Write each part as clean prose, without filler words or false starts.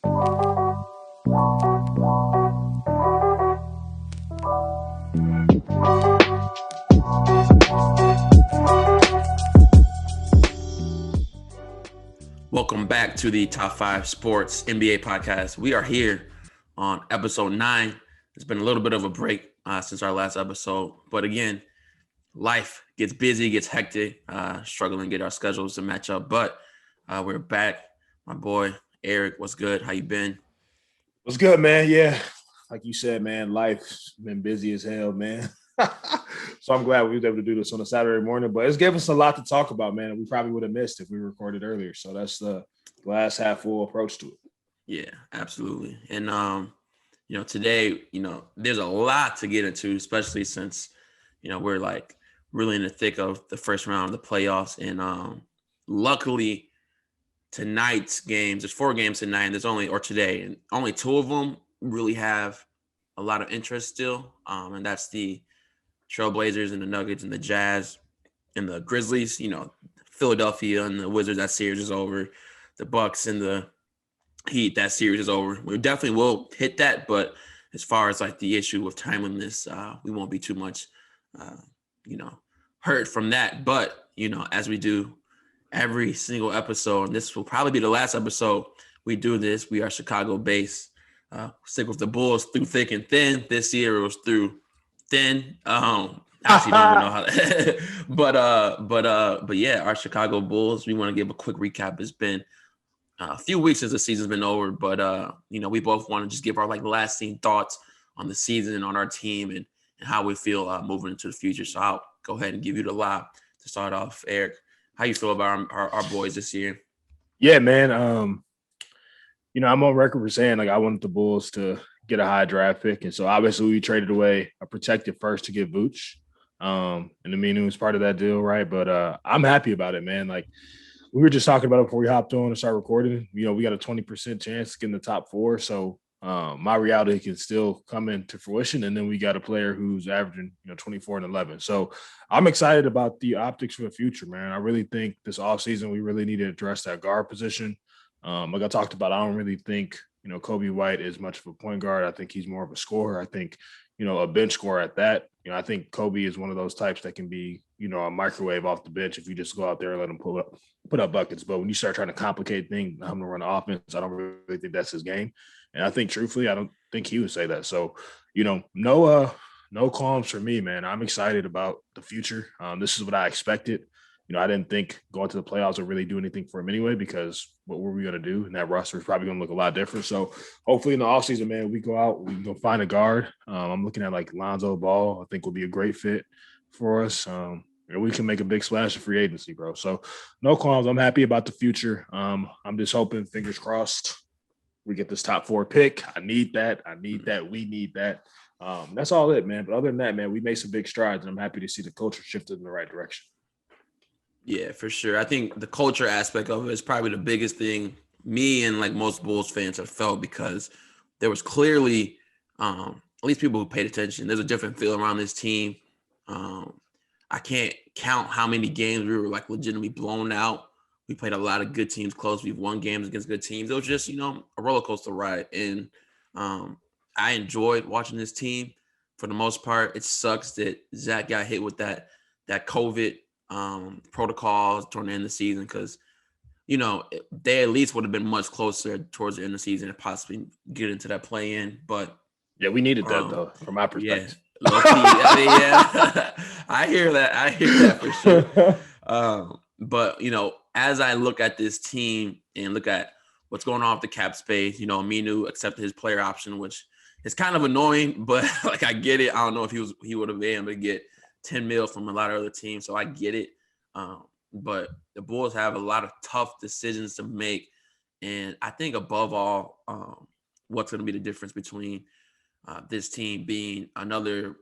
Welcome back to the Top 5 Sports NBA podcast. We are here on episode 9. It's been a little bit of a break since our last episode. But again, life gets busy, gets hectic, struggling to get our schedules to match up. But we're back. My boy, Eric, what's good? How you been? What's good, man? Yeah, like you said, man, life's been busy as hell, man. So I'm glad we was able to do this on a Saturday morning, but it's given us a lot to talk about, man. We probably would have missed if we recorded earlier. So that's the glass half full approach to it. Yeah, absolutely. And, today, there's a lot to get into, especially since, we're like really in the thick of the first round of the playoffs. And luckily, tonight's games, there's 4 games tonight, and today, and only 2 of them really have a lot of interest still. And that's the Trailblazers and the Nuggets and the Jazz and the Grizzlies. Philadelphia and the Wizards, that series is over. The Bucks and the Heat, that series is over. We definitely will hit that, but as far as like the issue of timeliness, we won't be too much, hurt from that. But, as we do every single episode, and this will probably be the last episode we do this. We are Chicago-based. Stick with the Bulls through thick and thin. This year it was through thin. Actually don't even know how that but yeah, our Chicago Bulls, we want to give a quick recap. It's been a few weeks since the season's been over, but we both want to just give our like lasting thoughts on the season and on our team and how we feel moving into the future. So I'll go ahead and give you the lob to start off. Eric, how you feel about our boys this year? Yeah, man. I'm on record for saying like I wanted the Bulls to get a high draft pick, and so obviously we traded away a protected first to get Vooch. And Aminu was part of that deal, right? But I'm happy about it, man. Like we were just talking about it before we hopped on and started recording. We got a 20% chance to get in the top 4. So my reality can still come into fruition. And then we got a player who's averaging, 24 and 11. So I'm excited about the optics for the future, man. I really think this offseason we really need to address that guard position. Like I talked about, I don't really think, Kobe White is much of a point guard. I think he's more of a scorer. I think, a bench scorer at that. I think Kobe is one of those types that can be, a microwave off the bench if you just go out there and let him put up buckets. But when you start trying to complicate things, I'm going to run the offense, I don't really think that's his game. And I think, truthfully, I don't think he would say that. So, no qualms for me, man. I'm excited about the future. This is what I expected. I didn't think going to the playoffs would really do anything for him anyway, because what were we going to do? And that roster is probably going to look a lot different. So hopefully in the offseason, man, we go out, we can go find a guard. I'm looking at like Lonzo Ball, I think will be a great fit for us. And we can make a big splash in free agency, bro. So no qualms. I'm happy about the future. I'm just hoping, fingers crossed, we get this top 4 pick. I need that. We need that. That's all it, man. But other than that, man, we made some big strides, and I'm happy to see the culture shifted in the right direction. Yeah, for sure. I think the culture aspect of it is probably the biggest thing me and like most Bulls fans have felt, because there was clearly, at least people who paid attention, there's a different feel around this team. I can't count how many games we were like legitimately blown out. We played a lot of good teams close. We've won games against good teams. It was just, a roller coaster ride. And I enjoyed watching this team for the most part. It sucks that Zach got hit with that COVID protocols during the end of the season, because they at least would have been much closer towards the end of the season and possibly get into that play-in. But yeah, we needed that though, from my perspective. Yeah, yeah. I hear that for sure. But as I look at this team and look at what's going on with the cap space, Aminu accepted his player option, which is kind of annoying, but like I get it. I don't know if he would have been able to get 10 mil from a lot of other teams, so I get it. But the Bulls have a lot of tough decisions to make, and I think above all, what's going to be the difference between this team being another,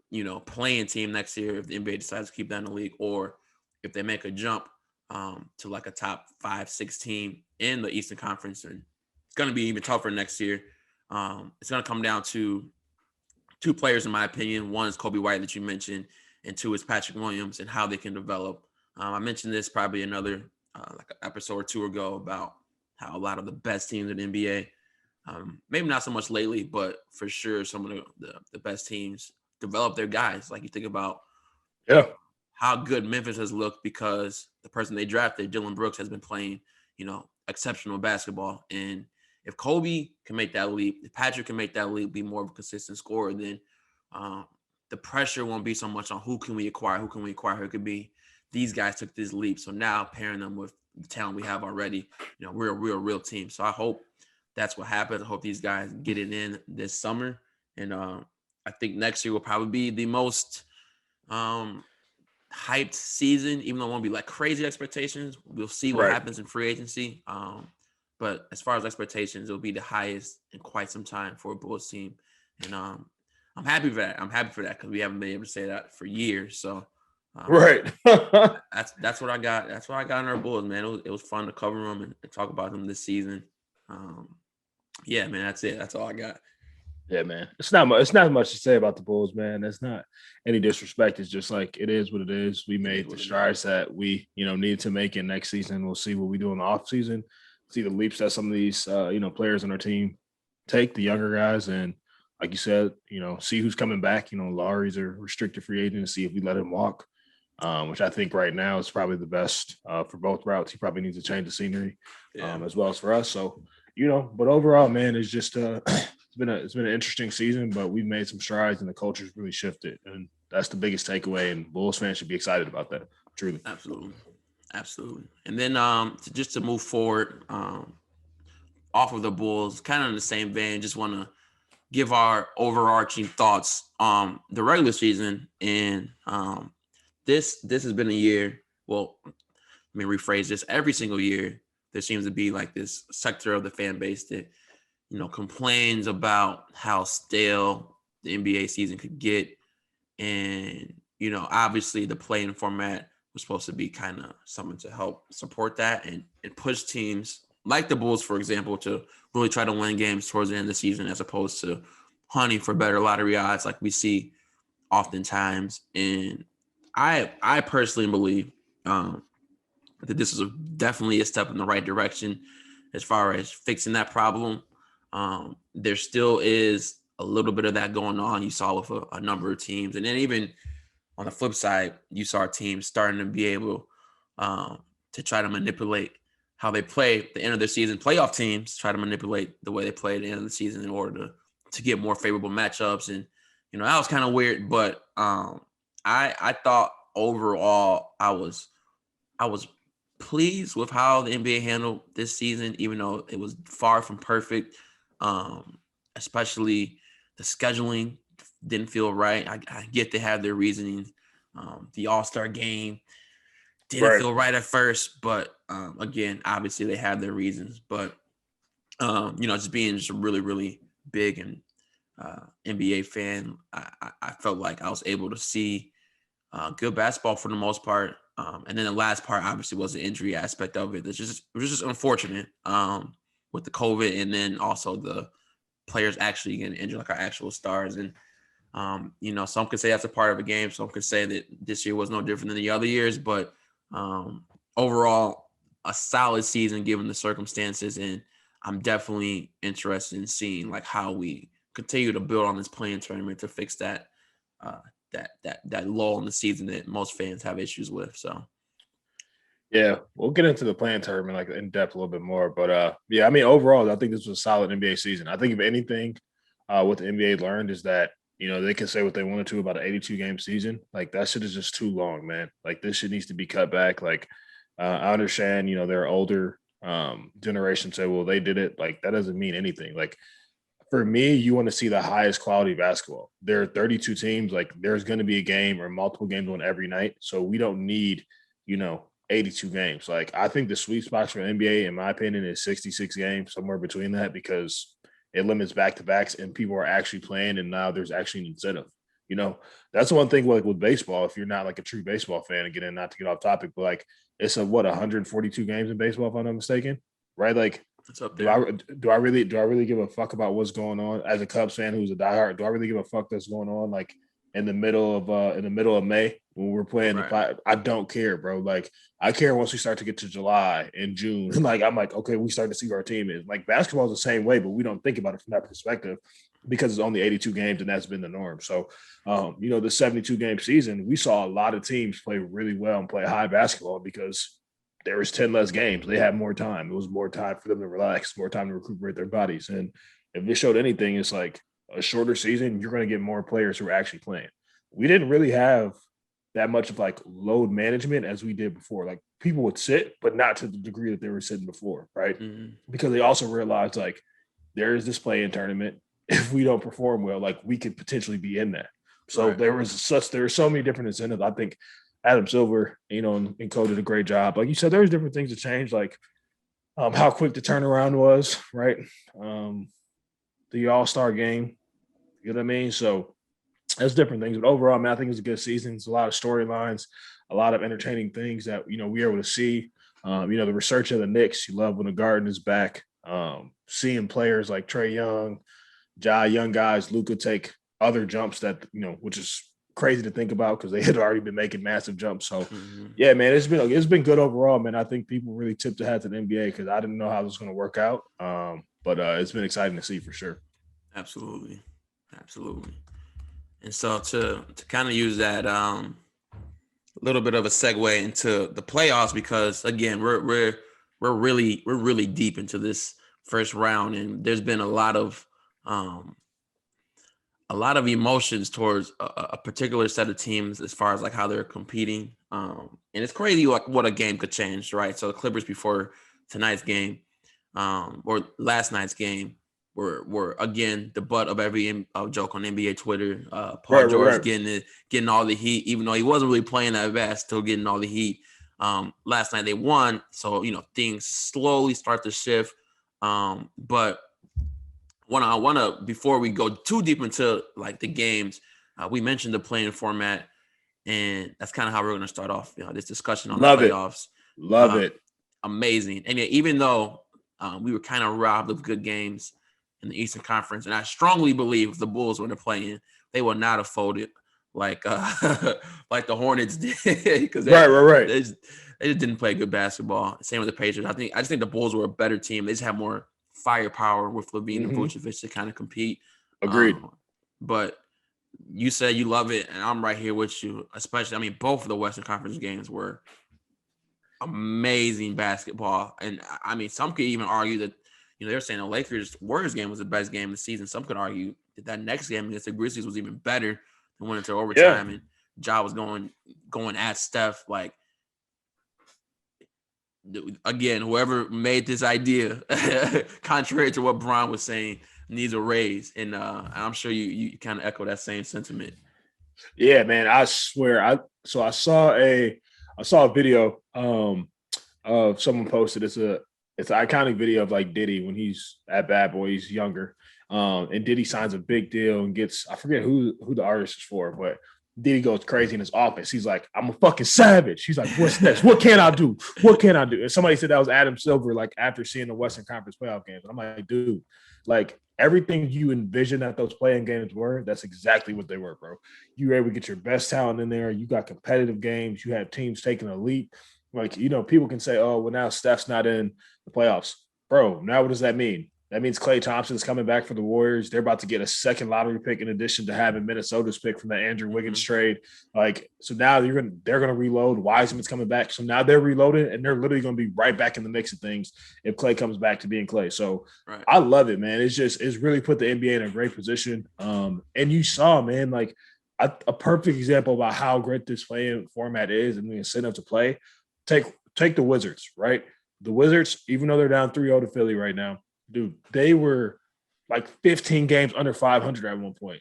playing team next year if the NBA decides to keep that in the league, or if they make a jump to like a top 5-6 team in the Eastern Conference, and it's going to be even tougher next year. It's going to come down to 2 players, in my opinion. One is Kobe White that you mentioned, and 2 is Patrick Williams and how they can develop. I mentioned this probably another like an episode or 2 ago about how a lot of the best teams in the NBA Maybe not so much lately, but for sure some of the best teams develop their guys. Like you think about Yeah. how good Memphis has looked because the person they drafted, Dylan Brooks, has been playing, exceptional basketball. And if Kobe can make that leap, if Patrick can make that leap, be more of a consistent scorer, then the pressure won't be so much on who can we acquire, who could be. These guys took this leap. So now pairing them with the talent we have already, we're a real team. So I hope that's what happens. I hope these guys get it in this summer. And I think next year will probably be the most hyped season, even though it won't be like crazy expectations. We'll see what happens in free agency. But as far as expectations, it'll be the highest in quite some time for a Bulls team. And I'm happy for that. I'm happy for that because we haven't been able to say that for years. So that's what I got. That's what I got in our Bulls, man. It was fun to cover them and talk about them this season. Yeah, man, that's it. That's all I got. Yeah, man. It's not much to say about the Bulls, man. That's not any disrespect. It's just like it is what it is. We made the strides that we, need to make in next season. We'll see what we do in the off season. See the leaps that some of these players on our team take, the younger guys, and like you said, see who's coming back. Laurie's a restricted free agent to see if we let him walk. Which I think right now is probably the best for both routes. He probably needs to change the scenery, as well as for us. So, but overall, man, it's just it's been an interesting season, but we've made some strides and the culture's really shifted, and that's the biggest takeaway. And Bulls fans should be excited about that. Truly, absolutely. And then to move forward, off of the Bulls, kind of in the same vein, just want to give our overarching thoughts on the regular season. And this has been a year. Well, let me rephrase this. Every single year, there seems to be like this sector of the fan base that complains about how stale the NBA season could get. And, obviously the play-in format was supposed to be kind of something to help support that and push teams like the Bulls, for example, to really try to win games towards the end of the season as opposed to hunting for better lottery odds like we see oftentimes. And I personally believe that this is definitely a step in the right direction as far as fixing that problem. There still is a little bit of that going on. You saw with a number of teams. And then even on the flip side, you saw teams starting to be able to try to manipulate how they play at the end of their season. Playoff teams try to manipulate the way they play at the end of the season in order to get more favorable matchups. And, that was kind of weird. But I thought overall I was pleased with how the NBA handled this season, even though it was far from perfect. Especially the scheduling didn't feel right. I get they have their reasoning. The All-Star game didn't feel right at first, but again, obviously they have their reasons. But just being a really, really big and NBA fan, I felt like I was able to see good basketball for the most part. And then the last part obviously was the injury aspect of it. It was just unfortunate with the COVID, and then also the players actually getting injured, like our actual stars. And some could say that's a part of a game. Some could say that this year was no different than the other years. But overall, a solid season given the circumstances. And I'm definitely interested in seeing like how we continue to build on this play-in tournament to fix that that lull in the season that most fans have issues with. So yeah, we'll get into the play-in tournament like in depth a little bit more. But overall, I think this was a solid NBA season. I think if anything, what the NBA learned is that they can say what they wanted to about an 82-game season. Like that shit is just too long, man. Like this shit needs to be cut back. Like I understand, there are older generations say, well, they did it. Like that doesn't mean anything. Like for me, you want to see the highest quality basketball. There are 32 teams. Like there's going to be a game or multiple games on every night. So we don't need, 82 games. Like I think the sweet spot for NBA, in my opinion, is 66 games, somewhere between that, because it limits back-to-backs and people are actually playing, and now there's actually an incentive. That's one thing like with baseball, if you're not like a true baseball fan, again, not to get off topic, but like it's 142 games in baseball, if I'm not mistaken, right? Like it's up there. Do I really give a fuck about what's going on as a Cubs fan who's a diehard? Do I really give a fuck that's going on like in the middle of May when we're playing the Right. five. I don't care, bro. Like, I care once we start to get to July and June. Like, I'm like, okay, we start to see who our team is. Like, basketball is the same way, but we don't think about it from that perspective because it's only 82 games and that's been the norm. So, the 72 game season, we saw a lot of teams play really well and play high basketball because there was 10 less games. They had more time. It was more time for them to relax, more time to recuperate their bodies. And if it showed anything, it's like a shorter season, you're going to get more players who are actually playing. We didn't really have that much of like load management as we did before. Like people would sit, but not to the degree that they were sitting before, right? Mm-hmm. Because they also realized like there is this play-in tournament. If we don't perform well, like we could potentially be in that. So Right. there were so many different incentives. I think Adam Silver, and Co did a great job. Like you said, there's different things that change, like how quick the turnaround was, right? The All-Star game, you know what I mean? So there's different things. But overall, man, I think it's a good season. It's a lot of storylines, a lot of entertaining things that, we were able to see. The research of the Knicks, you love when the Garden is back. Seeing players like Trae Young, young guys, Luka take other jumps that, which is crazy to think about because they had already been making massive jumps. So, yeah, man, it's been good overall, man. I think people really tipped the hat to the NBA because I didn't know how this was going to work out. But it's been exciting to see for sure. Absolutely. And so to kind of use that little bit of a segue into the playoffs, because again, we're really deep into this first round, and there's been a lot of emotions towards a particular set of teams as far as like how they're competing. And it's crazy like what a game could change, right? So the Clippers before tonight's game, or last night's game, were again the butt of every joke on NBA Twitter. Paul George getting all the heat, even though he wasn't really playing that best, still getting all the heat. Last night they won, so things slowly start to shift. But I want to before we go too deep into like the games, we mentioned the play-in format, and that's kind of how we're going to start off. This discussion on the playoffs. Love it. Amazing, and even though we were kind of robbed of good games in the Eastern Conference, and I strongly believe if the Bulls were to play in, they would not have folded like like the Hornets did because right. They just didn't play good basketball. Same with the Patriots. I just think the Bulls were a better team. They just have more firepower with Levine and Vucevic to kind of compete. Agreed. But you said you love it, and I'm right here with you. Especially, both of the Western Conference games were amazing basketball, and some could even argue that they're saying the Lakers Warriors game was the best game of the season. Some could argue that next game against the Grizzlies was even better and went into overtime, and Ja was going at Steph. Like, again, whoever made this idea, contrary to what Brian was saying, needs a raise, and I'm sure you kind of echo that same sentiment. Yeah, man, I swear. I saw a video of someone posted. It's an iconic video of like Diddy when he's at Bad Boy, he's younger. And Diddy signs a big deal and gets, I forget who the artist is for, but Diddy goes crazy in his office. He's like, I'm a fucking savage. He's like, what's next? What can I do? And somebody said that was Adam Silver, like after seeing the Western Conference playoff games. And I'm like, dude, like everything you envisioned that those playing games were, that's exactly what they were, bro. You were able to get your best talent in there. You got competitive games. You have teams taking a leap. Like, people can say, oh, well, now Steph's not in the playoffs. Bro, now what does that mean? That means Klay Thompson's coming back for the Warriors. They're about to get a second lottery pick in addition to having Minnesota's pick from the Andrew Wiggins trade. Like, so now they're gonna reload. Wiseman's coming back. So now they're reloaded and they're literally gonna be right back in the mix of things if Klay comes back to being Klay. So right. I love it, man. It's really put the NBA in a great position. And you saw, man, like a perfect example about how great this playing format is and the incentive to play. Take the Wizards, right? The Wizards, even though they're down 3-0 to Philly right now, dude, they were like 15 games under 500 at one point.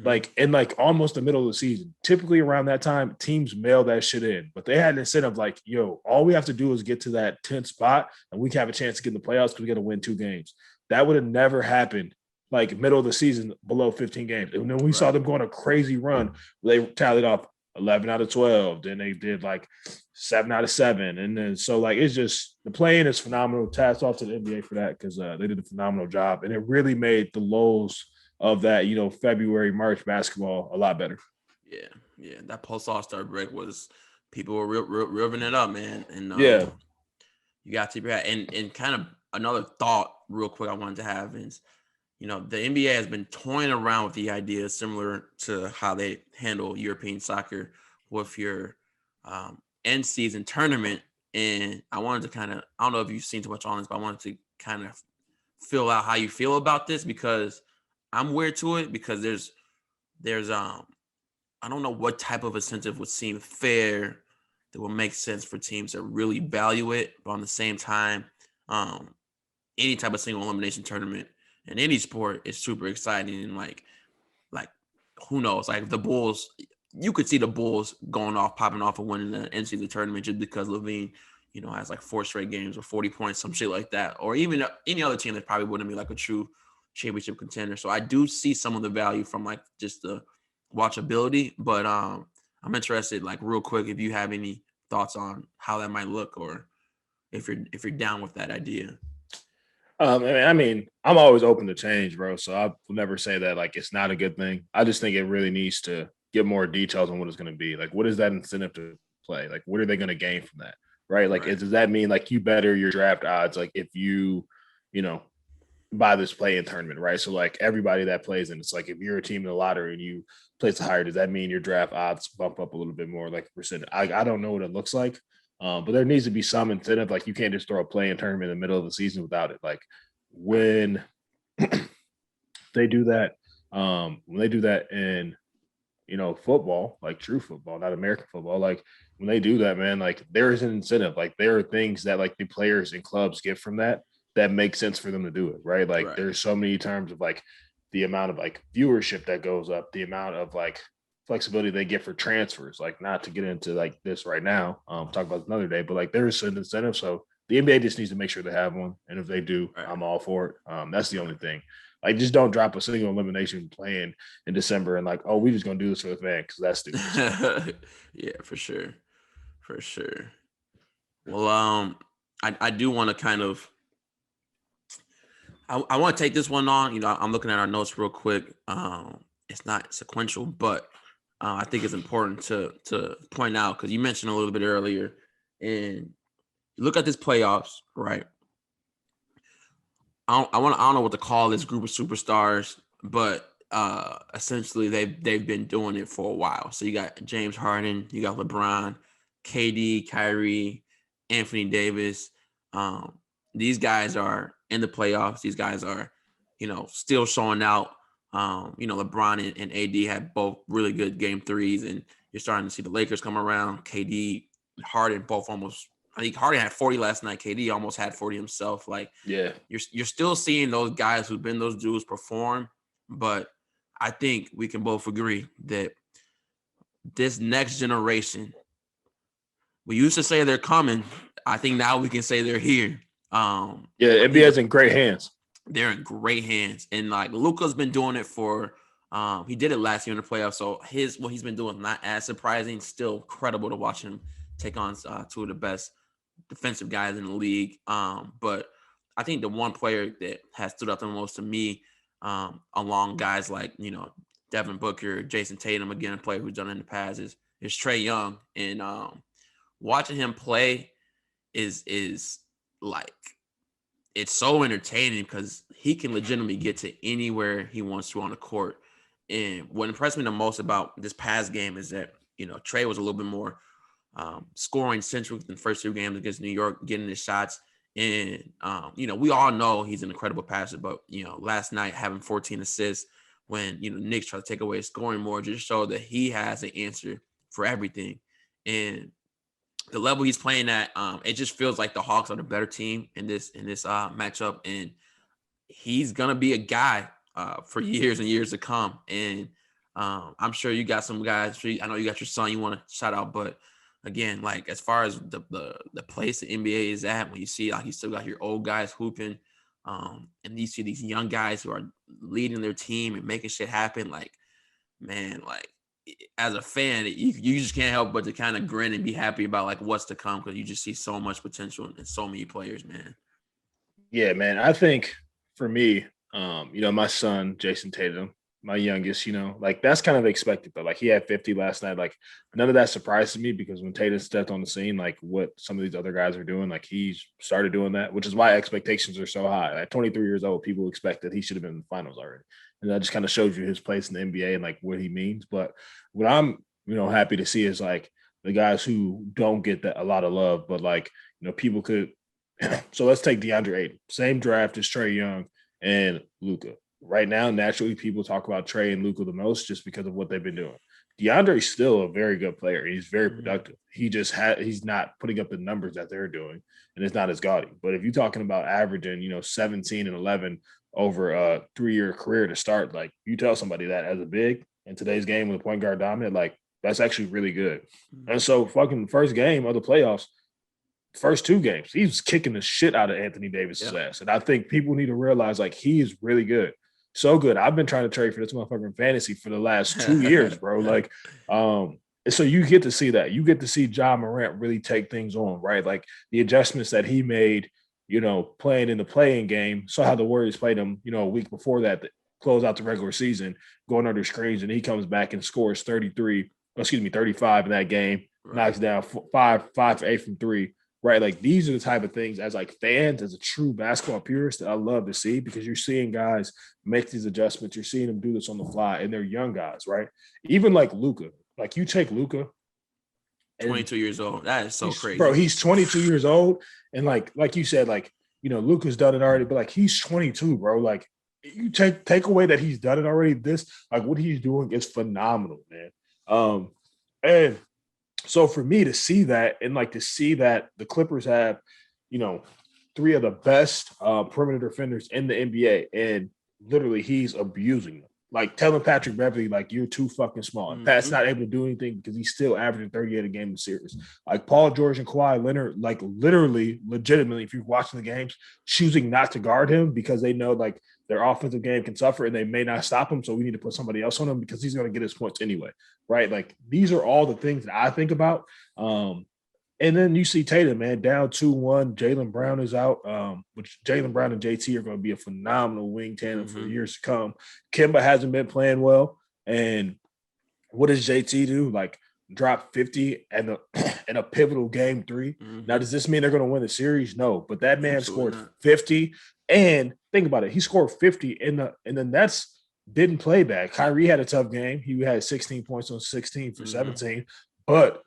Like in like almost the middle of the season. Typically around that time, teams mail that shit in. But they had an incentive like, yo, all we have to do is get to that 10th spot and we can have a chance to get in the playoffs because we got to win 2 games. That would have never happened like middle of the season below 15 games. And then we saw them go on a crazy run. They tallied off 11 out of 12. Then they did like 7 out of 7. And then so like it's just the playing is phenomenal. Hats off to the NBA for that because they did a phenomenal job. And it really made the lows of that, February, March basketball a lot better. Yeah. Yeah, that post All-Star break was people were revving it up, man. And Yeah. you got to be right. And kind of another thought, real quick, I wanted to have is, the NBA has been toying around with the idea similar to how they handle European soccer with your end season tournament. And I wanted to I don't know if you've seen too much on this, but I wanted to kind of feel out how you feel about this because I'm weird to it because there's I don't know what type of incentive would seem fair that would make sense for teams that really value it, but on the same time, um, any type of single elimination tournament in any sport is super exciting and like who knows? Like the Bulls, you could see the Bulls going off, popping off and winning the NCAA tournament just because Levine, has like 4 straight games or 40 points, some shit like that, or even any other team that probably wouldn't be like a true championship contender. So I do see some of the value from like just the watchability, but I'm interested, like real quick, if you have any thoughts on how that might look, or if you're down with that idea. I mean, I'm always open to change, bro. So I will never say that like it's not a good thing. I just think it really needs to get more details on what it's going to be. Like, what is that incentive to play? Like, what are they going to gain from that? Right? Like, Right. does that mean like you better your draft odds? Like, if you know, buy this play-in tournament, right? So like everybody that plays in, it's like if you're a team in the lottery and you place higher, does that mean your draft odds bump up a little bit more, like percent? I don't know what it looks like, but there needs to be some incentive. Like you can't just throw a play-in tournament in the middle of the season without it. Like when they do that, when they do that in football, like true football, not American football, like when they do that, man, like there is an incentive. Like there are things that like the players and clubs get from that make sense for them to do it, right? Like Right. there's so many terms of like the amount of like viewership that goes up, the amount of like flexibility they get for transfers. Like not to get into like this right now, talk about another day, but like there is an incentive. So the NBA just needs to make sure they have one, and if they do, Right. I'm all for it. That's the only Right. thing. Like, just don't drop a single elimination plan in December and like, oh, we just gonna do this for the fan because that's stupid as fuck. Yeah, for sure. For sure. Well, I do want to kind of I want to take this one on. I'm looking at our notes real quick. It's not sequential, but I think it's important to point out because you mentioned a little bit earlier, and you look at this playoffs, right? I don't know what to call this group of superstars, but essentially they've been doing it for a while. So you got James Harden, you got LeBron, KD, Kyrie, Anthony Davis. Um, these guys are in the playoffs. These guys are, still showing out. LeBron and AD had both really good game threes, and you're starting to see the Lakers come around. KD, Harden, both almost. I think Harden had 40 last night. KD almost had 40 himself. Like Yeah, you're still seeing those guys who've been those dudes perform, but I think we can both agree that this next generation, we used to say they're coming. I think now we can say they're here. yeah, I think NBA's in great hands. they're in great hands, and like Luka's been doing it for. He did it last year in the playoffs, so what he's been doing not as surprising. Still incredible to watch him take on two of the best defensive guys in the league. But I think the one player that has stood out the most to me, along guys like Devin Booker, Jason Tatum, again a player who's done it in the past, is Trae Young, and watching him play is like it's so entertaining because he can legitimately get to anywhere he wants to on the court. And what impressed me the most about this past game is that Trae was a little bit more scoring centric in the first 2 games against New York, getting his shots. And, we all know he's an incredible passer, but, last night having 14 assists when, Knicks try to take away his scoring more just showed that he has an answer for everything. And the level he's playing at, it just feels like the Hawks are the better team in this matchup. And he's going to be a guy for years and years to come. And I'm sure you got some guys. I know you got your son you want to shout out, but again, like as far as the place the NBA is at, when you see like you still got your old guys hooping, and you see these young guys who are leading their team and making shit happen, like man, like as a fan, you just can't help but to kind of grin and be happy about like what's to come because you just see so much potential in so many players, man. Yeah, man. I think for me, my son Jason Tatum, my youngest, like that's kind of expected though. Like he had 50 last night. Like none of that surprises me because when Tatum stepped on the scene, like what some of these other guys are doing, like he's started doing that, which is why expectations are so high. At 23 years old, people expect that he should have been in the finals already. And that just kind of shows you his place in the NBA and like what he means. But what I'm, happy to see is like the guys who don't get that a lot of love, but like, people could. So let's take DeAndre Ayton, same draft as Trae Young and Luka. Right now, naturally, people talk about Trae and Luka the most just because of what they've been doing. DeAndre's still a very good player. He's very productive. He's not putting up the numbers that they're doing, and it's not as gaudy. But if you're talking about averaging, 17 and 11 over a 3-year career to start, like you tell somebody that as a big in today's game with a point guard dominant, like that's actually really good. And so fucking first game of the playoffs, first 2 games, he was kicking the shit out of Anthony Davis's ass. And I think people need to realize like he is really good. So good. I've been trying to trade for this motherfucker in fantasy for the last 2 years, bro. Like, so you get to see that. You get to see Ja Morant really take things on, right? Like the adjustments that he made, playing in the playing game. Saw how the Warriors played him, a week before that to close out the regular season, going under screens, and he comes back and scores 35 in that game, knocks down 5 for 8 from 3. Right, like these are the type of things as like fans, as a true basketball purist, that I love to see because you're seeing guys make these adjustments. You're seeing them do this on the fly, and they're young guys, right? Even like Luka, like you take Luka, 22 years old. That is so crazy, bro. He's 22 years old, and like you said, like Luka's done it already, but like he's 22, bro. Like you take away that he's done it already. This like what he's doing is phenomenal, man. And so for me to see that and like to see that the Clippers have, 3 of the best perimeter defenders in the NBA, and literally he's abusing them. Like telling Patrick Beverly, like, you're too fucking small. And Pat's not able to do anything because he's still averaging 38 a game in the series. Like Paul George and Kawhi Leonard, like literally, legitimately, if you're watching the games, choosing not to guard him because they know like their offensive game can suffer and they may not stop him. So we need to put somebody else on him because he's going to get his points anyway. Right. Like these are all the things that I think about. And then you see Tatum, man, down 2-1. Jaylen Brown is out, which Jaylen Brown and JT are going to be a phenomenal wing tandem for years to come. Kemba hasn't been playing well. And what does JT do? Like drop 50 and in a pivotal game 3. Now, does this mean they're going to win the series? No, but that man scored 50. And think about it. He scored 50 and the Nets didn't play bad. Kyrie had a tough game. He had 16 points on 16 for 17, but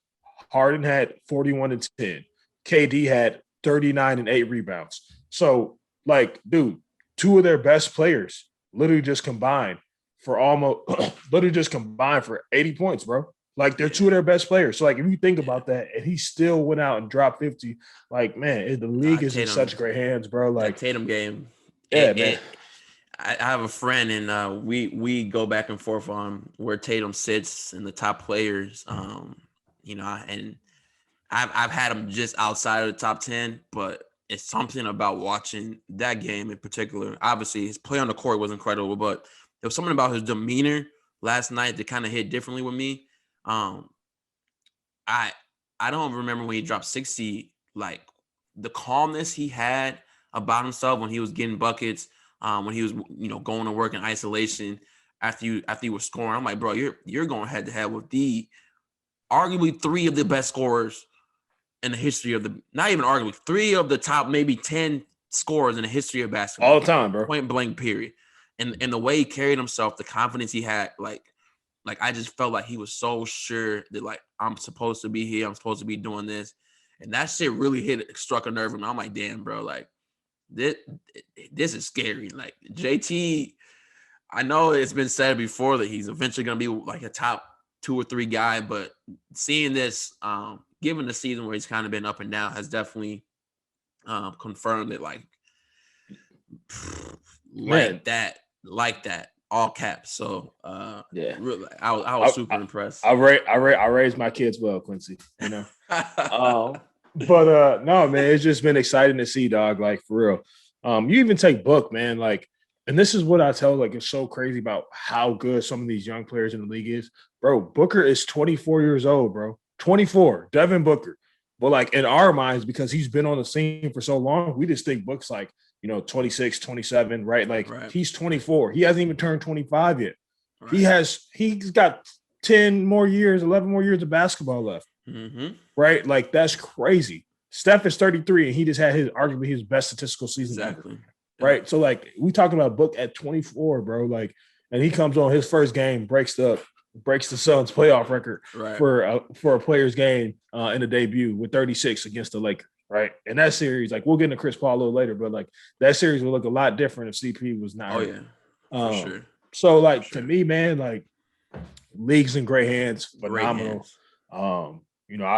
Harden had 41 and 10. KD had 39 and 8 rebounds. So, like, dude, 2 of their best players literally just combined for 80 points, bro. Like, they're 2 of their best players. So, like, if you think about that, and he still went out and dropped 50, like, man, the league is in such great hands, bro. Like, Tatum game. Yeah, man. I have a friend, and we go back and forth on where Tatum sits in the top players. And I've had him just outside of the top 10, but it's something about watching that game in particular. Obviously, his play on the court was incredible, but there was something about his demeanor last night that kind of hit differently with me. I don't remember when he dropped 60, like the calmness he had about himself when he was getting buckets, when he was going to work in isolation after you were scoring. I'm like, bro, you're going head to head with the arguably 3 of the best scorers in the history of not even arguably, 3 of the top maybe 10 scorers in the history of basketball. All the time, bro. Point blank, period. And the way he carried himself, the confidence he had, like I just felt like he was so sure that like, I'm supposed to be here. I'm supposed to be doing this. And that shit really struck a nerve in me. I'm like, damn, bro, like this is scary. Like JT, I know it's been said before that he's eventually going to be like a top 2 or 3 guy, but seeing this, given the season where he's kind of been up and down, has definitely confirmed it. Like that, all caps. So yeah, really, I was super impressed. I raised my kids well, Quincy. But no, man, it's just been exciting to see, dog. Like for real. You even take Book, man. Like, and this is what I tell. Like, it's so crazy about how good some of these young players in the league is, bro. Booker is 24 years old, bro. 24, Devin Booker. But like in our minds, because he's been on the scene for so long, we just think Book's like 26, 27, right? Like He's 24. He hasn't even turned 25 yet. He's got 10 more years, 11 more years of basketball left. Mm-hmm. Right? Like, that's crazy. Steph is 33 and he just had arguably his best statistical season Exactly. ever. Right? Yep. So, like, we talking about Book at 24, bro. Like, and he comes on his first game, breaks the Suns playoff record for a player's game in the debut with 36 against the Lakers. Right? And that series, like, we'll get into Chris Paul a little later, but like that series will look a lot different if CP was not hurt. For sure. So, like, to me, man, like, league's in great hands, phenomenal. I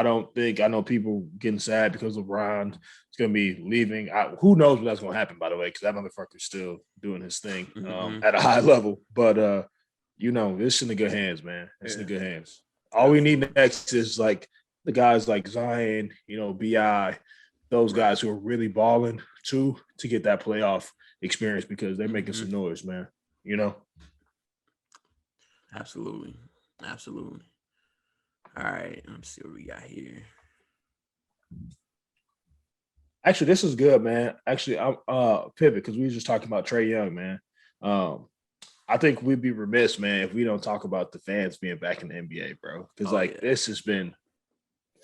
know people getting sad because LeBron is going to be leaving. Who knows what that's going to happen, by the way, because that motherfucker's still doing his thing at a high level. But, it's in the good hands, man. It's in the good hands. All we need next is, like, the guys like Zion, B.I., those guys who are really balling, too, to get that playoff experience because they're making some noise, man. Absolutely. All right, let's see what we got here. Actually, this is good, man. Actually, I'm pivot because we were just talking about Trae Young, man. I think we'd be remiss, man, if we don't talk about the fans being back in the NBA, bro. Because this has been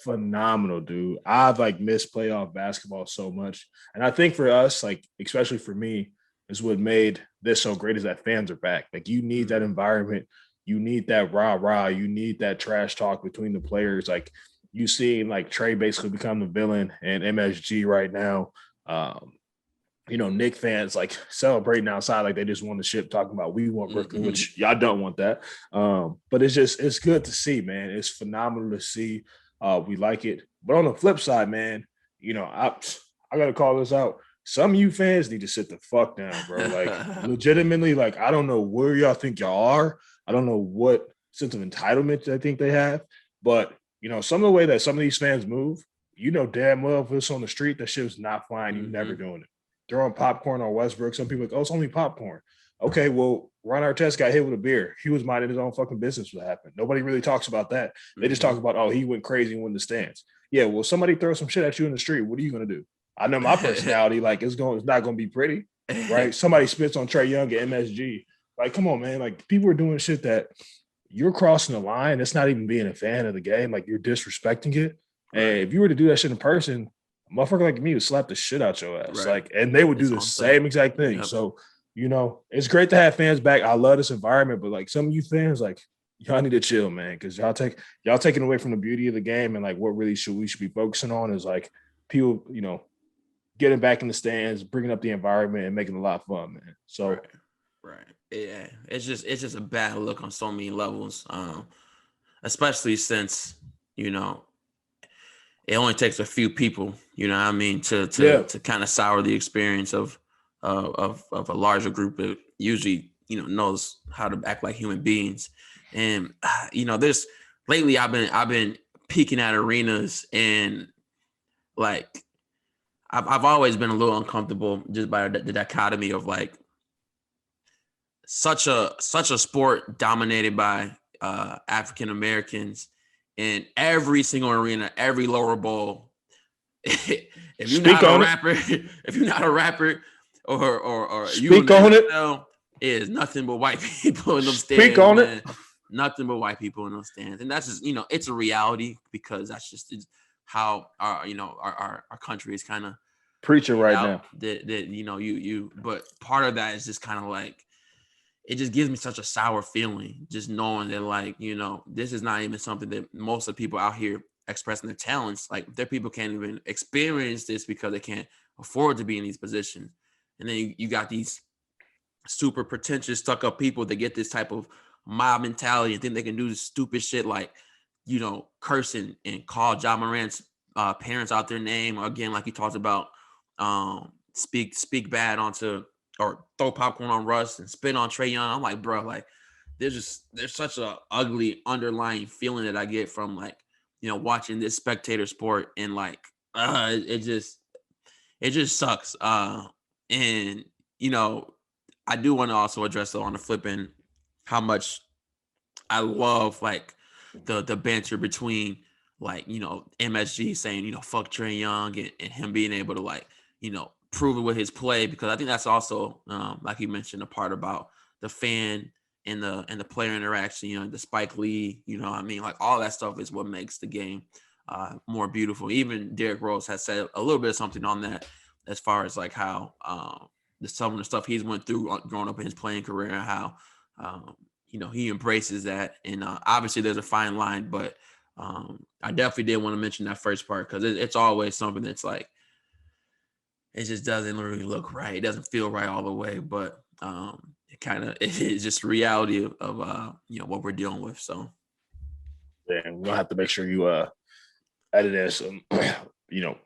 phenomenal, dude. I've missed playoff basketball so much, and I think for us, like especially for me, is what made this so great is that fans are back. Like, you need that environment. You need that rah-rah. You need that trash talk between the players. Like, you see, like, Trae basically become the villain and MSG right now. Knick fans, like, celebrating outside like they just won the ship, talking about we want Brooklyn, which y'all don't want that. But it's good to see, man. It's phenomenal to see. We like it. But on the flip side, man, I got to call this out. Some of you fans need to sit the fuck down, bro. Like, legitimately, like, I don't know where y'all think y'all are. I don't know what sense of entitlement I think they have. But, some of the way that some of these fans move, damn well if it's on the street, that shit was not fine. You're never doing it. Throwing popcorn on Westbrook. Some people are like, oh, it's only popcorn. Okay, well, Ron Artest got hit with a beer. He was minding his own fucking business what happened. Nobody really talks about that. They just talk about, oh, he went crazy and won the stands. Yeah, well, somebody throws some shit at you in the street. What are you going to do? I know my personality, like, it's not going to be pretty, right? Somebody spits on Trae Young at MSG. Like, come on, man. Like, people are doing shit that you're crossing the line. It's not even being a fan of the game. Like, you're disrespecting it. And if you were to do that shit in person, a motherfucker like me would slap the shit out your ass. Like, and they would do the same exact thing. Yep. So, it's great to have fans back. I love this environment, but like some of you fans, like, y'all need to chill, man, because y'all taking away from the beauty of the game, and like what really we should be focusing on is like people, getting back in the stands, bringing up the environment, and making it a lot of fun, man. So, right, yeah, it's just a bad look on so many levels, especially since it only takes a few people, to kind of sour the experience of a larger group that usually knows how to act like human beings. And this lately I've been peeking at arenas, and like I've always been a little uncomfortable just by the dichotomy of like such a sport dominated by African Americans in every single arena, every lower bowl. if you're not a rapper or you on it. Is nothing but white people in those stands. Speak on it. Nothing but white people in those stands, and that's just it's a reality because that's just how our country is kind of preaching right now. That but part of that is just kind of like it just gives me such a sour feeling just knowing that like this is not even something that most of the people out here expressing their talents, like their people can't even experience this because they can't afford to be in these positions. And then you got these super pretentious, stuck up people that get this type of mob mentality and think they can do this stupid shit like, curse and call Ja Morant's parents out their name. Or again, like you talked about, speak bad onto or throw popcorn on Russ and spit on Trae Young. I'm like, bro, like there's such a ugly underlying feeling that I get from like, watching this spectator sport, and like it just sucks. And I do want to also address though on the flip end how much I love like the banter between like MSG saying fuck Trae Young and him being able to like prove it with his play, because I think that's also like you mentioned a part about the fan the player interaction, you know, the Spike Lee, you know what I mean? Like all that stuff is what makes the game more beautiful. Even Derrick Rose has said a little bit of something on that as far as like how some of the stuff he's went through growing up in his playing career and how you know, he embraces that. And obviously there's a fine line, but I definitely did want to mention that first part because it's always something that's like, it just doesn't really look right. It doesn't feel right all the way, but it is just reality of you know, what we're dealing with. So yeah, we're gonna have to make sure you edit in some you know,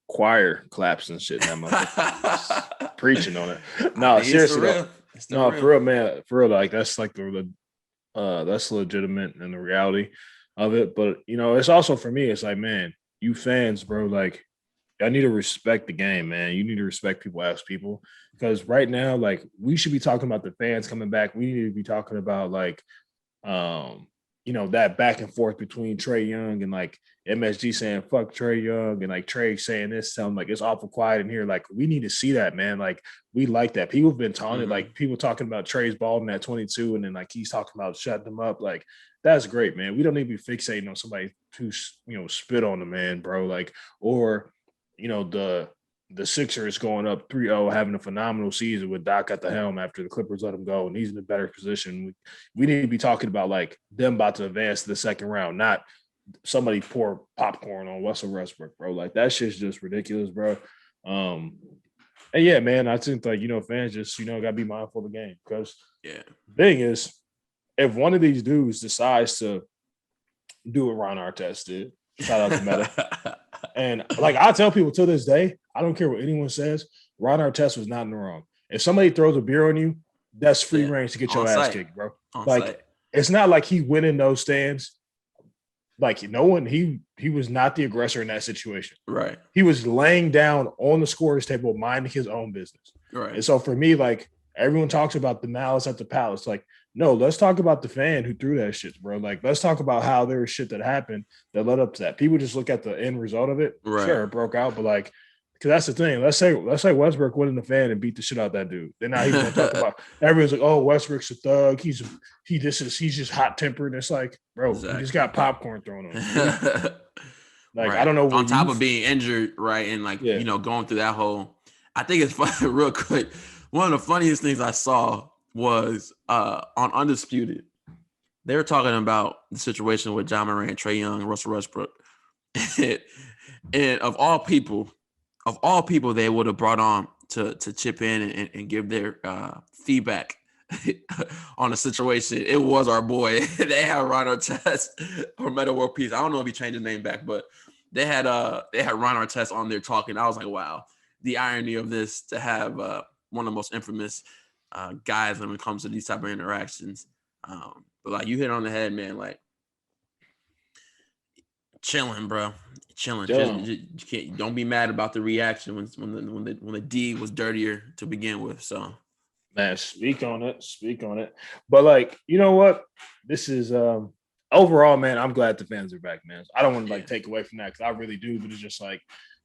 choir claps and shit. That preaching on it. No, seriously though. No, real. For real, man. For real, like that's like that's legitimate and the reality of it. But you know, it's also for me, it's like, man, you fans, bro, like I need to respect the game, man. You need to respect people as people. Because right now, like we should be talking about the fans coming back. We need to be talking about like you know, that back and forth between Trae Young and like MSG saying fuck Trae Young and like Trae saying this, sound like it's awful quiet in here. Like we need to see that, man. Like we like that. People have been taunted, like people talking about Trae's balling at 22 and then like he's talking about shutting them up. Like that's great, man. We don't need to be fixating on somebody who, you know, spit on the man, bro. Like, or, you know, the Sixers going up 3-0, having a phenomenal season with Doc at the helm after the Clippers let him go, and he's in a better position. We need to be talking about like them about to advance to the second round, not somebody pour popcorn on Russell Westbrook, bro. Like that shit's just ridiculous, bro. And yeah, man, I think like, you know, fans just, you know, gotta be mindful of the game because the thing is, if one of these dudes decides to do what Ron Artest did, shout out to Meta. And like I tell people to this day, I don't care what anyone says, Ron Artest was not in the wrong. If somebody throws a beer on you, that's free range to get your ass kicked, bro. Like it's not like he went in those stands. Like no one, he was not the aggressor in that situation. Right. He was laying down on the scorer's table, minding his own business. Right. And so for me, like everyone talks about the malice at the palace. Like, no, let's talk about the fan who threw that shit, bro. Like, let's talk about how there was shit that happened that led up to that. People just look at the end result of it. Right. Sure, it broke out, but like, because that's the thing. Let's say Westbrook went in the fan and beat the shit out of that dude. Then now he's gonna talk about everyone's like, oh, Westbrook's a thug. He's just hot tempered. It's like, bro, he just got popcorn thrown on him. Like, right. I don't know. On top of being injured, right, and like you know, going through that whole. I think it's funny, real quick. One of the funniest things I saw was on Undisputed. They were talking about the situation with John Morant, Trae Young, and Russell Westbrook. And of all people they would have brought on to chip in and give their feedback on the situation, it was our boy. They had Ron Artest or Meta World Peace. I don't know if he changed his name back, but they had Ron Artest on there talking. I was like, wow, the irony of this to have one of the most infamous guys when it comes to these type of interactions. But like you hit on the head, man. Like chilling, bro. Chilling. Just can't, don't be mad about the reaction when the deed was dirtier to begin with. So, man, speak on it. But like, you know what? This is overall, man. I'm glad the fans are back, man. I don't want to like take away from that because I really do, but it's just like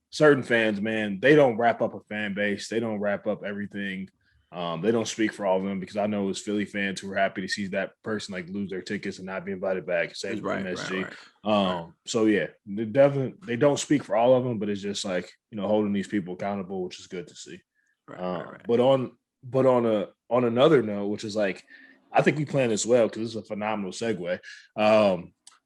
certain fans, man. They don't wrap up a fan base. They don't wrap up everything. They don't speak for all of them because I know it's Philly fans who are happy to see that person like lose their tickets and not be invited back. Same with MSG. Right. So yeah, they don't speak for all of them, but it's just like, you know, holding these people accountable, which is good to see. Right. But on another note, which is like, I think we planned this well because this is a phenomenal segue.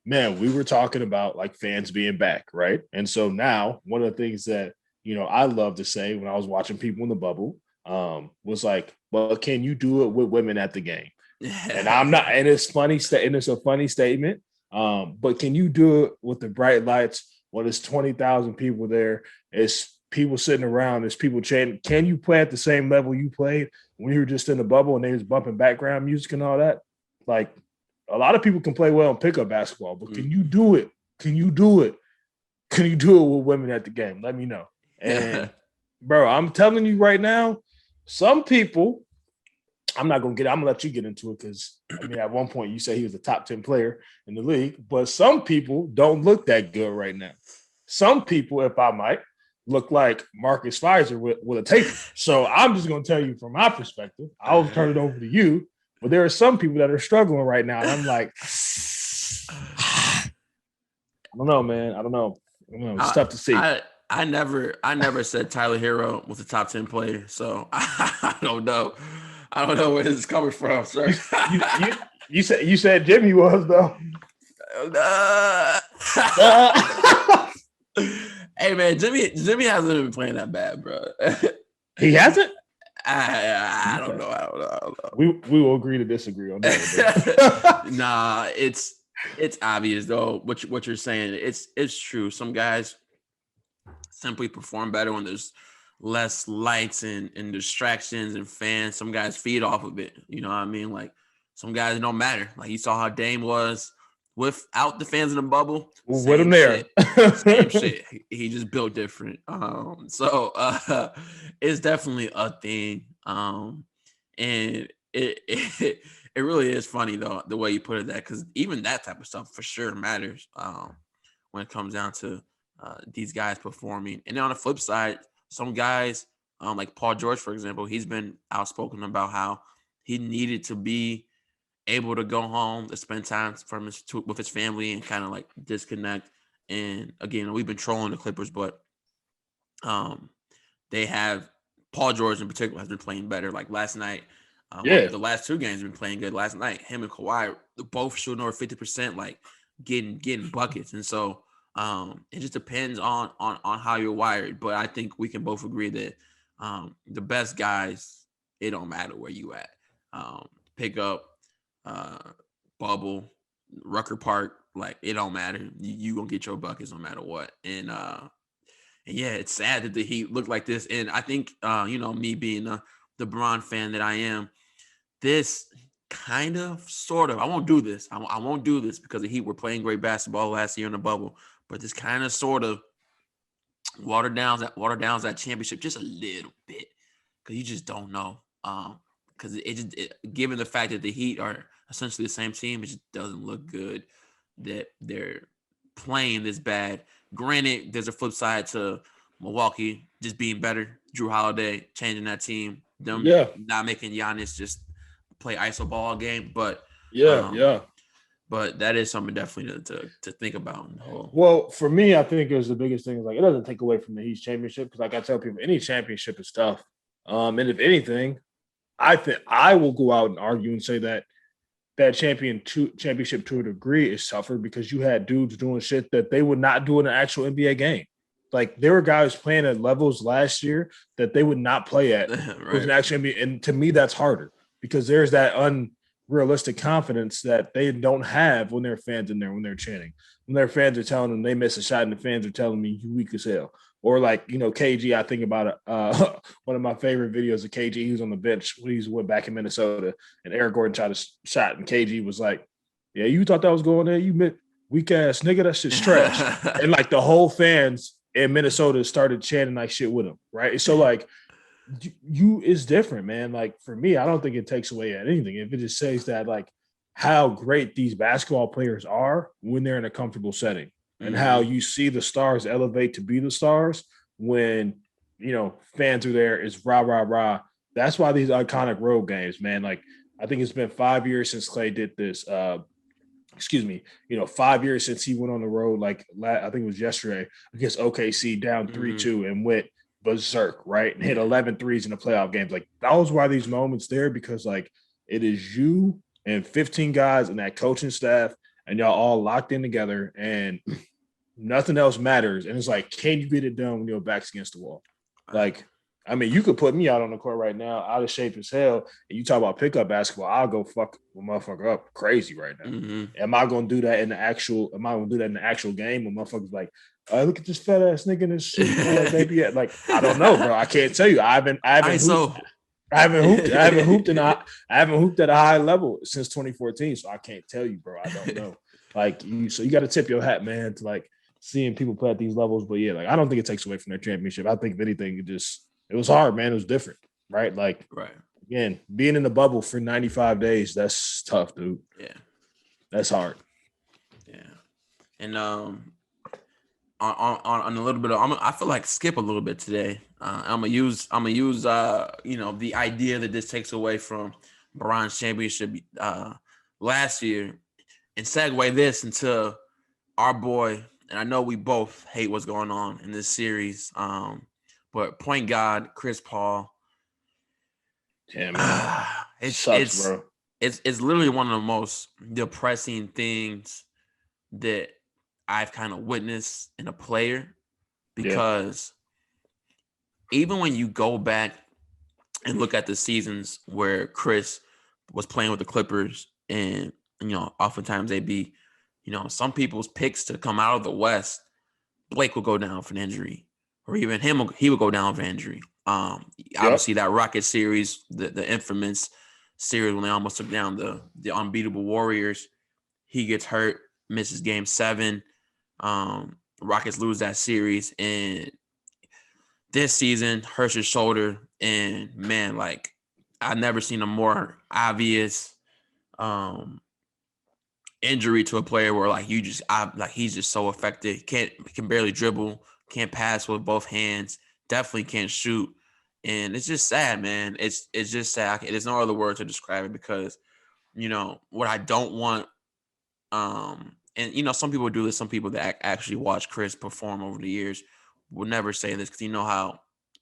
Man, we were talking about like fans being back, right? And so now one of the things that, you know, I love to say when I was watching people in the bubble was like, well, can you do it with women at the game? And I'm not, and it's funny, and it's a funny statement. But can you do it with the bright lights when there's 20,000 people there? It's people sitting around, there's people chanting. Can you play at the same level you played when you were just in the bubble and they was bumping background music and all that? Like a lot of people can play well in pickup basketball, but can you do it? Can you do it? Can you do it with women at the game? Let me know. And bro, I'm telling you right now, some people, I'm gonna let you get into it because I mean, at one point you said he was a top 10 player in the league, but some people don't look that good right now. Some people, if I might, look like Marcus Pfizer with a tape. So I'm just gonna tell you from my perspective, I'll turn it over to you. But there are some people that are struggling right now, and I'm like, I don't know, man. I don't know. It's tough to see. I never said Tyler Hero was a top 10 player, so I don't know. I don't know where this is coming from, sir. You said Jimmy was though. Hey man, Jimmy hasn't been playing that bad, bro. He hasn't. I don't know. I don't know. We will agree to disagree on that. Nah, it's obvious though. What you're saying, it's true. Some guys simply perform better when there's less lights and distractions and fans. Some guys feed off of it. You know what I mean? Like some guys don't matter. Like you saw how Dame was without the fans in the bubble. With him there. Same shit. He just built different. So it's definitely a thing. And it really is funny though, the way you put it that, because even that type of stuff for sure matters when it comes down to these guys performing. And then on the flip side, some guys, like Paul George, for example, he's been outspoken about how he needed to be able to go home to spend time with his family and kind of like disconnect. And again, we've been trolling the Clippers, but they have Paul George in particular has been playing better. Like last night, the last two games have been playing good. Last night, him and Kawhi both shooting over 50%, like getting buckets. And so it just depends on how you're wired. But I think we can both agree that the best guys, it don't matter where you at. Pick up, bubble, Rucker Park, like it don't matter. You gonna get your buckets no matter what. And yeah, it's sad that the Heat look like this. And I think me being the Bron fan that I am, this kind of sort of, I won't do this. I won't do this because the Heat were playing great basketball last year in the bubble. But this kind of sort of water downs that championship just a little bit, because you just don't know. Because given the fact that the Heat are essentially the same team, it just doesn't look good that they're playing this bad. Granted, there's a flip side to Milwaukee just being better. Drew Holiday changing that team, them not making Giannis just play iso ball all game, but But that is something definitely to think about. Well, for me, I think it was the biggest thing. Like, it doesn't take away from the Heat championship, because, like I tell people, any championship is tough. And if anything, I think I will go out and argue and say that championship to a degree is tougher, because you had dudes doing shit that they would not do in an actual NBA game. Like, there were guys playing at levels last year that they would not play at right. with an actual NBA. And to me, that's harder, because there's that unrealistic confidence that they don't have when their fans in there, when they're chanting, when their fans are telling them they miss a shot and the fans are telling me you weak as hell. Or like, KG, I think about one of my favorite videos of KG. He was on the bench when he went back in Minnesota, and Eric Gordon tried a shot, and KG was like, yeah, you thought that was going there? You meant weak ass nigga, that shit's trash. And like the whole fans in Minnesota started chanting like shit with him, right? So like, you is different, man. Like, for me, I don't think it takes away at anything. If it just says that, like, how great these basketball players are when they're in a comfortable setting, and how you see the stars elevate to be the stars when, fans are there, is rah, rah, rah. That's why these iconic road games, man. Like, I think it's been 5 years since Clay did this. 5 years since he went on the road. Like, I think it was yesterday against OKC down 3-2 and went berserk, right? And hit 11 threes in the playoff games. Like, those were these moments there, because like, it is you and 15 guys and that coaching staff, and y'all all locked in together, and nothing else matters. And it's like, can you get it done when your back's against the wall? Like, I mean, you could put me out on the court right now, out of shape as hell, and you talk about pickup basketball, I'll go fuck a motherfucker up crazy right now. Am I going to do that in the actual game when motherfuckers like, look at this fat ass nigga in this suit, baby? Like, I don't know, bro. I can't tell you. I haven't hooped at a high level since 2014, so I can't tell you, bro. I don't know. Like, so you got to tip your hat, man, to like seeing people play at these levels. But yeah, like, I don't think it takes away from their championship. I think if anything, it was hard, man. It was different, right? Like, again, being in the bubble for 95 days, that's tough, dude. Yeah, that's hard. Yeah, and on a little bit of, I feel like skip a little bit today. I'm gonna use the idea that this takes away from bronze championship last year, and segue this into our boy. And I know we both hate what's going on in this series, but point guard Chris Paul. Yeah, man. It's Sucks, it's bro. it's literally one of the most depressing things that I've kind of witnessed in a player, Yeah. because even when you go back and look at the seasons where Chris was playing with the Clippers, and oftentimes they'd be, some people's picks to come out of the West, Blake would go down for an injury, or even he would go down for injury. Yep. Obviously that Rocket series, the infamous series when they almost took down the unbeatable Warriors, he gets hurt, misses Game 7. Rockets lose that series, and this season hurts his shoulder, and man, like I've never seen a more obvious injury to a player where like he's just so affected. Can barely dribble, can't pass with both hands, definitely can't shoot, and it's just sad, man. It's just sad. There's no other word to describe it, because what I don't want. And some people do this. Some people that actually watch Chris perform over the years will never say this, because how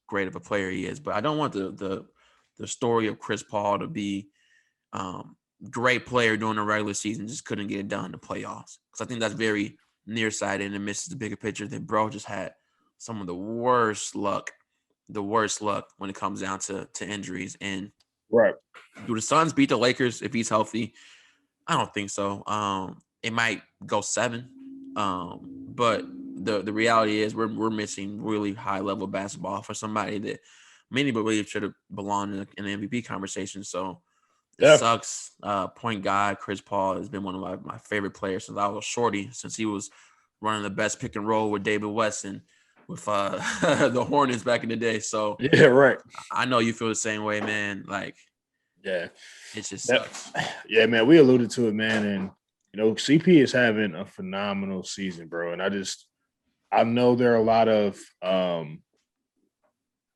great of a player he is. But I don't want the story of Chris Paul to be great player during the regular season, just couldn't get it done in the playoffs, because I think that's very nearsighted and misses the bigger picture. That bro just had some of the worst luck when it comes down to injuries. And Right. do the Suns beat the Lakers if he's healthy? I don't think so. It might go 7, but the reality is we're missing really high level basketball for somebody that many believe should have belonged in an MVP conversation. So it sucks. Point guard Chris Paul has been one of my favorite players since I was shorty, since he was running the best pick and roll with David West and with the Hornets back in the day. So Yeah, right. I know you feel the same way, man. Like, yeah, it just sucks. Yeah, man. We alluded to it, man, and CP is having a phenomenal season, bro. And I know there are a lot of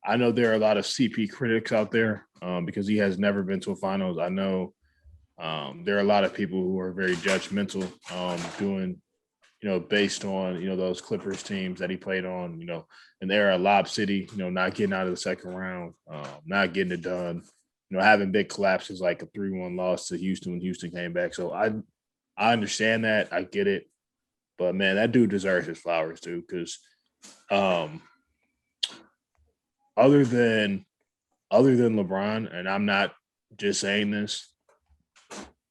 CP critics out there because he has never been to a finals. I know there are a lot of people who are very judgmental, doing based on those Clippers teams that he played on, in the era of Lob City, not getting out of the second round, not getting it done, having big collapses like a 3-1 loss to Houston when Houston came back. So I understand that, I get it, but man, that dude deserves his flowers too, because other than LeBron, and I'm not just saying this,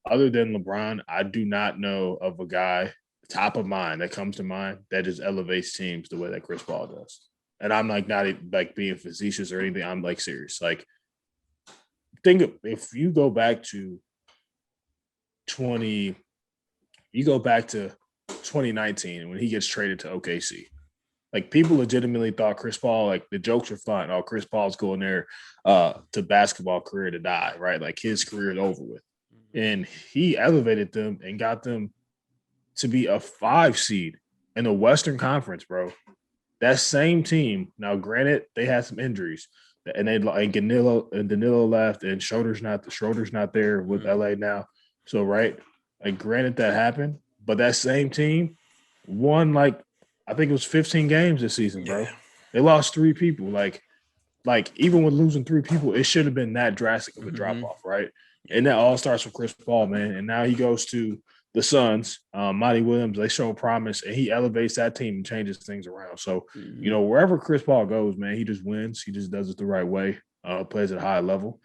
other than LeBron, I do not know of a guy top of mind that comes to mind that just elevates teams the way that Chris Paul does. And I'm like not like being facetious or anything. I'm like serious. Like, if you go back to 2019 when he gets traded to OKC. Like, people legitimately thought Chris Paul, like, the jokes are fun. Oh, Chris Paul's going there to basketball career to die, right? Like, his career is over with. And he elevated them and got them to be a 5 seed in the Western Conference, bro. That same team. Now, granted, they had some injuries, and Danilo left, and Schroeder's not there with LA now. So, right, like, granted that happened, but that same team won, like, I think it was 15 games this season, bro. Yeah. They lost 3 people. Like even with losing 3 people, it should have been that drastic of a drop off, right? And that all starts with Chris Paul, man. And now he goes to the Suns, Monty Williams. They show promise, and he elevates that team and changes things around. So, wherever Chris Paul goes, man, he just wins. He just does it the right way. Plays at a high level.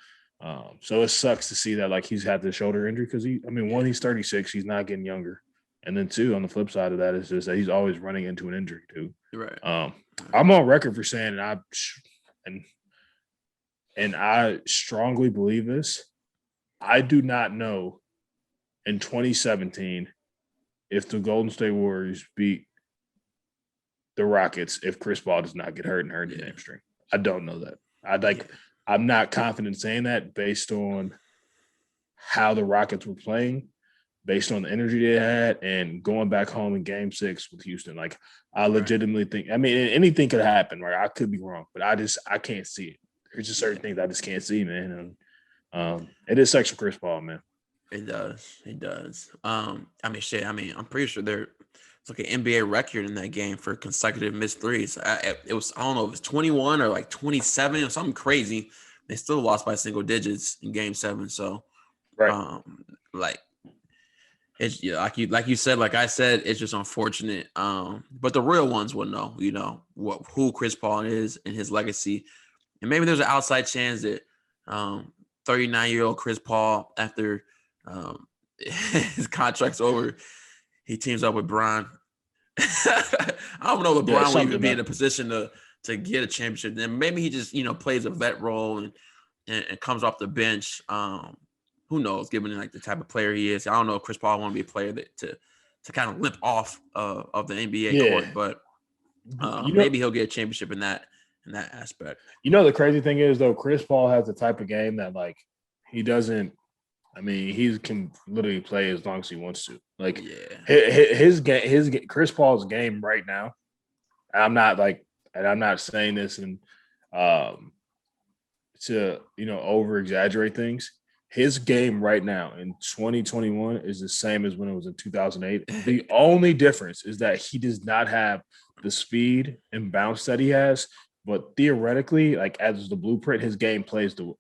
So it sucks to see that, like, he's had the shoulder injury because one, he's 36. He's not getting younger. And then 2, on the flip side of that is just that he's always running into an injury too. Right. I'm on record for saying, and I strongly believe this, I do not know in 2017 if the Golden State Warriors beat the Rockets if Chris Paul does not get hurt and hurt his hamstring. I don't know that. I'm not confident saying that based on how the Rockets were playing, based on the energy they had, and going back home in Game 6 with Houston. Like, I legitimately think, anything could happen, right? I could be wrong, but I can't see it. There's just certain things I just can't see, man. And It is sex for Chris Paul, man. It does. It does. I mean, shit. I mean, I'm pretty sure it's like an NBA record in that game for consecutive missed threes. It was, I don't know if it's 21 or like 27 or something crazy. They still lost by single digits in Game 7. So, Right. Like it's like you said, like I said, it's just unfortunate. But the real ones will know, who Chris Paul is and his legacy, and maybe there's an outside chance that 39-year-old Chris Paul, after his contract's over, he teams up with Bron. I don't know if LeBron will even be in a position to get a championship. Then maybe he just plays a vet role and comes off the bench. Who knows? Given like the type of player he is, I don't know if Chris Paul want to be a player that to kind of limp off of the NBA court, but maybe he'll get a championship in that aspect. The crazy thing is though, Chris Paul has the type of game that like he doesn't. I mean, he can literally play as long as he wants to. Like his game, Chris Paul's game right now. I'm not saying this and to over exaggerate things. His game right now in 2021 is the same as when it was in 2008. The only difference is that he does not have the speed and bounce that he has. But theoretically, like as the blueprint, his game plays the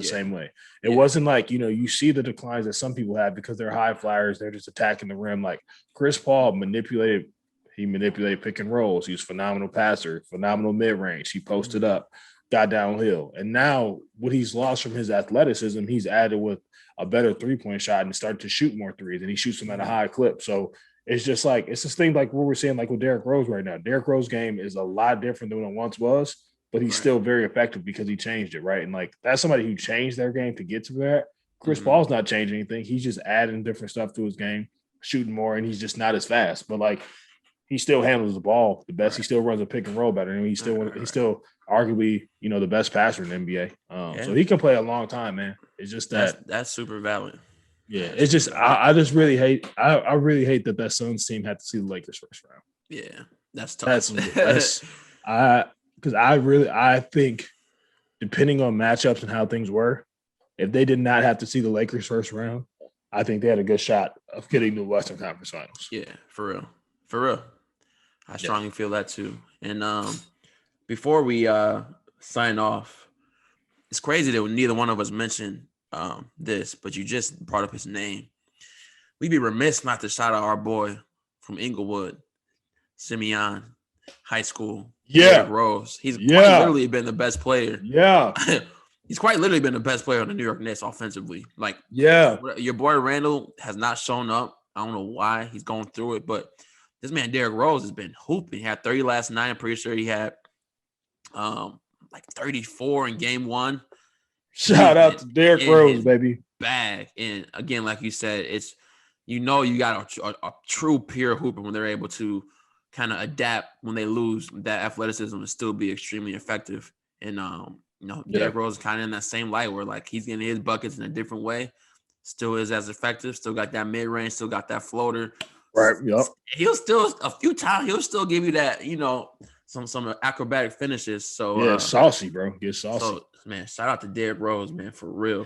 same way. It wasn't like, you see the declines that some people have because they're high flyers. They're just attacking the rim. Like Chris Paul manipulated pick and rolls. He was a phenomenal passer, phenomenal mid-range. He posted up, got downhill. And now what he's lost from his athleticism, he's added with a better three-point shot and started to shoot more threes. And he shoots them at a high clip. So it's just like, it's this thing like what we're seeing like with Derrick Rose right now. Derrick Rose's game is a lot different than what it once was, but he's still very effective because he changed it, right? And like that's somebody who changed their game to get to that. Chris Paul's not changing anything. He's just adding different stuff to his game, shooting more, and he's just not as fast. But like he still handles the ball the best. He still runs a pick and roll better. And he's still arguably, the best passer in the NBA. So he can play a long time, man. It's just that's super valid. Yeah, it's just I just really hate I really hate that Suns team had to see the Lakers first round. Yeah, that's tough. Because I think depending on matchups and how things were, if they did not have to see the Lakers first round, I think they had a good shot of getting the Western Conference Finals. Yeah, for real. I strongly feel that too. And before we sign off, it's crazy that neither one of us mentioned this, but you just brought up his name. We'd be remiss not to shout out our boy from Inglewood, Simeon High School. Derrick Rose. He's quite literally been the best player. Yeah. He's quite literally been the best player on the New York Knicks offensively. Like, your boy Randall has not shown up. I don't know why he's going through it, but this man Derrick Rose has been hooping. He had 30 last night. I'm pretty sure he had like 34 in game 1. Shout out to Derrick Rose, baby. Bag. And again, like you said, it's you got a true pure hooper when they're able to kind of adapt when they lose that athleticism and still be extremely effective. And Derrick Rose is kind of in that same light where like he's getting his buckets in a different way, still is as effective, still got that mid range, still got that floater. Right. Yep. He'll still a few times he'll still give you that some acrobatic finishes. So saucy, bro. Get saucy. So, man, shout out to Derrick Rose, man, for real.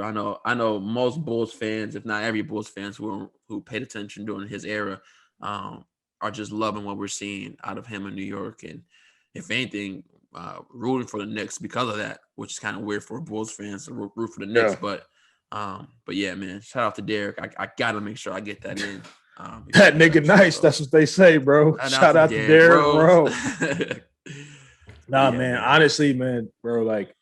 I know most Bulls fans, if not every Bulls fans who paid attention during his era, are just loving what we're seeing out of him in New York, and if anything, rooting for the Knicks because of that, which is kind of weird for Bulls fans to root for the Knicks. But yeah, man, shout out to Derrick. I gotta make sure I get that in. That nigga nice. That's what they say, bro. Shout out to Derrick Rose. Man. Honestly, man, bro, like,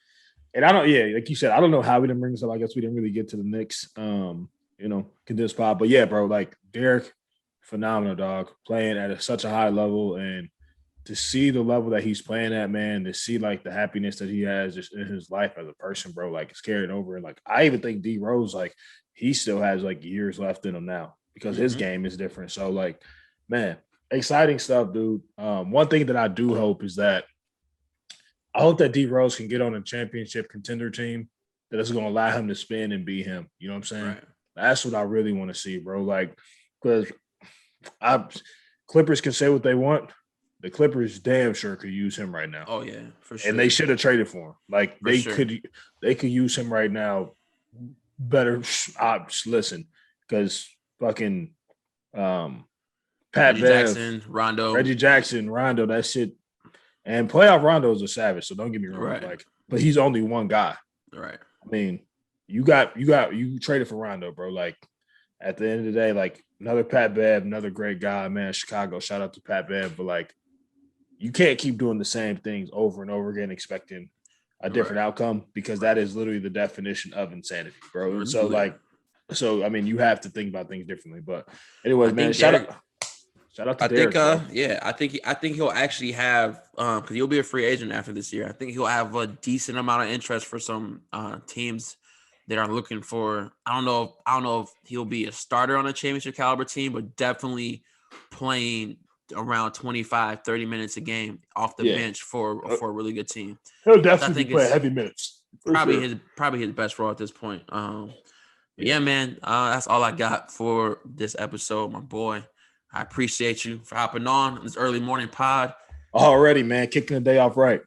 and I don't, like you said, I don't know how we didn't bring this up. I guess we didn't really get to the Knicks, condensed pod. But yeah, bro, like Derrick, phenomenal dog, playing at such a high level, and to see the level that he's playing at, man, to see like the happiness that he has just in his life as a person, bro, like it's carried over. And like I even think D Rose, like he still has like years left in him now because his game is different. So like, man, exciting stuff, dude. One thing that I do hope is that I hope that D Rose can get on a championship contender team that is going to allow him to spin and be him. You know what I'm saying? Right. That's what I really want to see, bro. Like, because Clippers can say what they want. The Clippers damn sure could use him right now. Oh yeah, for sure. And they should have traded for him. Like they could use him right now better. Listen, because fucking Pat Reggie Bev, Jackson, Rondo. Reggie Jackson, Rondo, that shit. And playoff Rondo is a savage, so don't get me wrong. Right. Like, but he's only one guy. Right. I mean, you traded for Rondo, bro. Like, at the end of the day, like another Pat Bev, another great guy, man. Chicago, shout out to Pat Bev, but like, you can't keep doing the same things over and over again, expecting a different outcome, because that is literally the definition of insanity, bro. And so, like, I mean, you have to think about things differently. But anyways, man, shout out to Derek. I think he'll actually have because he'll be a free agent after this year. I think he'll have a decent amount of interest for some teams that are looking for. I don't know if he'll be a starter on a championship caliber team, but definitely playing around 25, 30 minutes a game off the bench for a really good team. He'll definitely play heavy minutes. Probably his best role at this point. Yeah, man, that's all I got for this episode, my boy. I appreciate you for hopping on this early morning pod. Already, man, kicking the day off right.